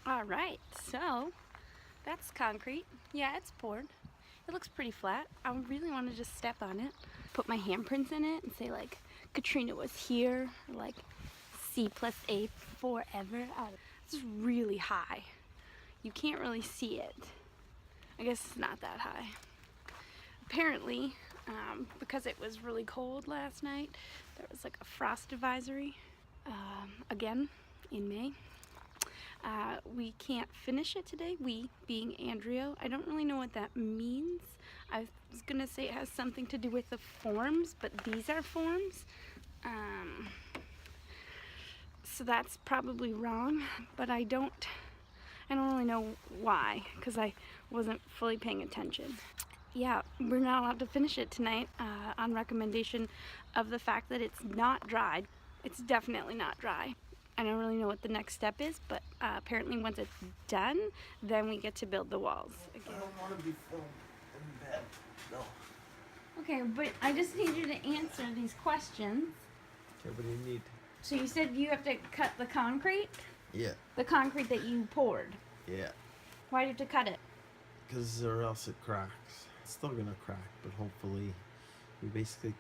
Alright, so that's concrete. Yeah, it's poured. It looks pretty flat. I really want to just step on it, put my handprints in it and say like Katrina was here, or like C+A forever. Oh, it's really high. You can't really see it. I guess it's not that high. Apparently, because it was really cold last night, there was like a frost advisory again in May. We can't finish it today, we being Andrea. I don't really know what that means. I was gonna say it has something to do with the forms, but these are forms. So that's probably wrong, but I don't really know why, because I wasn't fully paying attention. Yeah, we're not allowed to finish it tonight on recommendation of the fact that it's not dried. It's definitely not dry. I don't really know what the next step is, but apparently once it's done, then we get to build the walls again. I don't want to be filmed in bed. No. Okay, but I just need you to answer these questions. Okay, what do you need? So you said you have to cut the concrete? Yeah. The concrete that you poured. Yeah. Why do you have to cut it? Because or else it cracks. It's still gonna crack, but hopefully we basically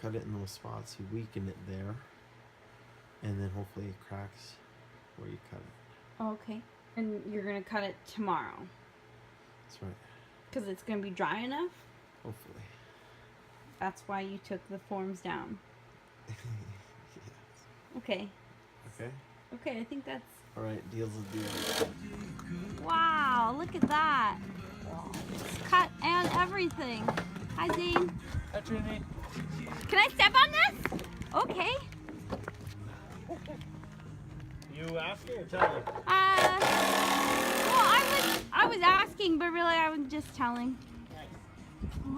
cut it in those spots, you weaken it there, and then hopefully it cracks where you cut it. Okay. And you're going to cut it tomorrow? That's right. Because it's going to be dry enough? Hopefully. That's why you took the forms down. Yes. Okay. Okay? Okay, I think that's... Alright, deal's a deal. Wow, look at that. It's cut and everything. Hi, Zane. Hi, Trinity. Can I step on this? Okay. You asking or telling? Well, I was asking, but really I was just telling.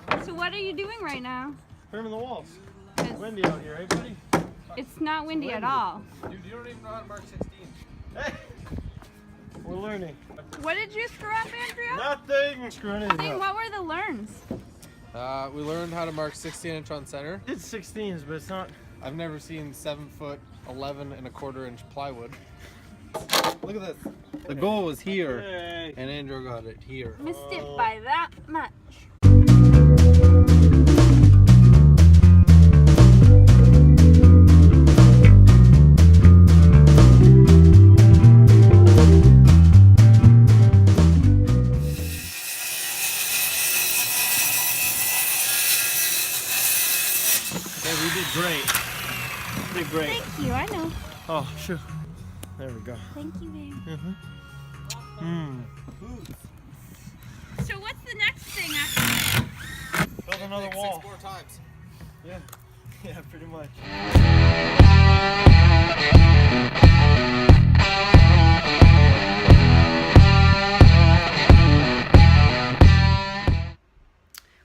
Nice. So what are you doing right now? Firming the walls. 'Cause It's windy out here, eh, buddy? it's not windy at all. Dude, you don't even know how to mark 16. Hey! We're learning. What did you screw up, Andrea? Nothing! Screwing anything Zane, up. what were the learns? We learned how to mark 16" on center. It's 16s, but it's not. I've never seen 7 foot 11 and a quarter inch plywood. Look at this. The goal was here, Hey. and Andrew got it here. Missed it by that much. Hey, we did great. We did great. Thank you, I know. Oh, shoot. There we go. Thank you, babe. Mm-hmm. So what's the next thing after? Build another Like wall. 6 more times. Yeah. Yeah, pretty much.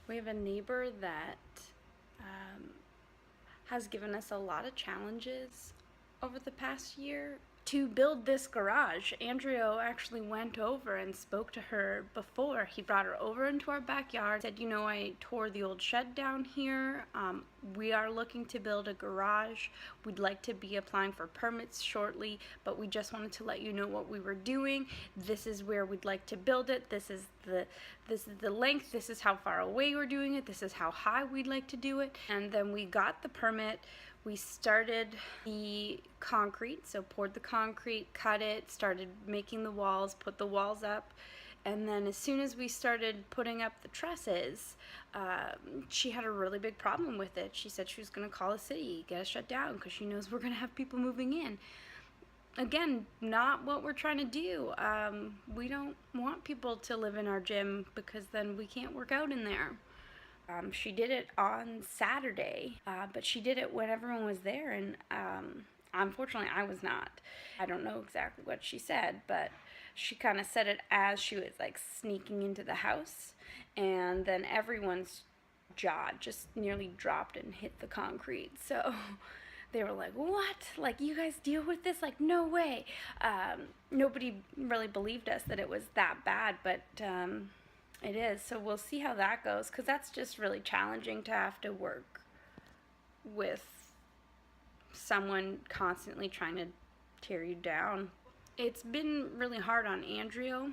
We have a neighbor that has given us a lot of challenges over the past year to build this garage. Andrea actually went over and spoke to her before. He brought her over into our backyard, said, you know, I tore the old shed down here. We are looking to build a garage. We'd like to be applying for permits shortly, but we just wanted to let you know what we were doing. This is where we'd like to build it. This is the length. This is how far away we're doing it. This is how high we'd like to do it. And then we got the permit. We started the concrete, so poured the concrete, cut it, started making the walls, put the walls up, and then as soon as we started putting up the trusses, she had a really big problem with it. She said she was going to call the city, get it shut down, because she knows we're going to have people moving in. Again, not what we're trying to do. We don't want people to live in our gym because then we can't work out in there. She did it on Saturday, but she did it when everyone was there, and unfortunately I was not. I don't know exactly what she said, but she kind of said it as she was like sneaking into the house, and then everyone's jaw just nearly dropped and hit the concrete. So they were like, what? Like, you guys deal with this? Like, no way. Nobody really believed us that it was that bad, but it is. So we'll see how that goes, because that's just really challenging to have to work with someone constantly trying to tear you down. It's been really hard on Andrew.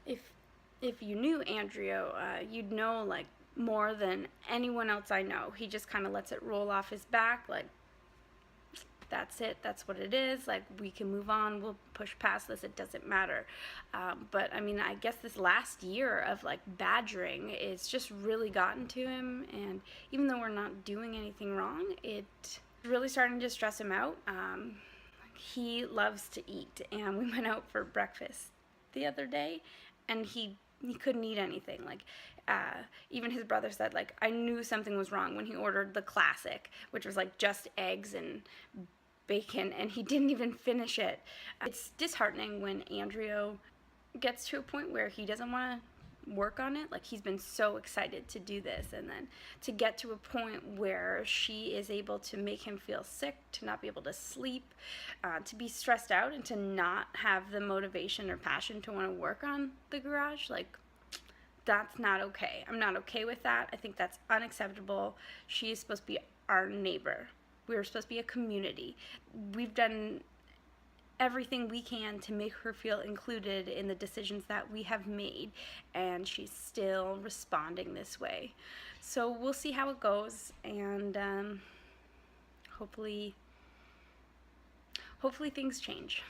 If you knew Andrew, you'd know, like, more than anyone else I know. He just kind of lets it roll off his back, like, that's it, that's what it is, like, we can move on, we'll push past this, it doesn't matter. But I mean, I guess this last year of, like, badgering, it's just really gotten to him, and even though we're not doing anything wrong, it's really starting to stress him out. He loves to eat, and we went out for breakfast the other day, and he couldn't eat anything. Like, even his brother said, like, I knew something was wrong when he ordered the classic, which was, like, just eggs and bacon, and he didn't even finish it. It's disheartening when Andrew gets to a point where he doesn't want to work on it. Like, he's been so excited to do this, and then to get to a point where she is able to make him feel sick, to not be able to sleep, to be stressed out, and to not have the motivation or passion to want to work on the garage, like, that's not okay. I'm not okay with that. I think that's unacceptable. She is supposed to be our neighbor. We're supposed to be a community. We've done everything we can to make her feel included in the decisions that we have made, and she's still responding this way. So we'll see how it goes, and hopefully things change.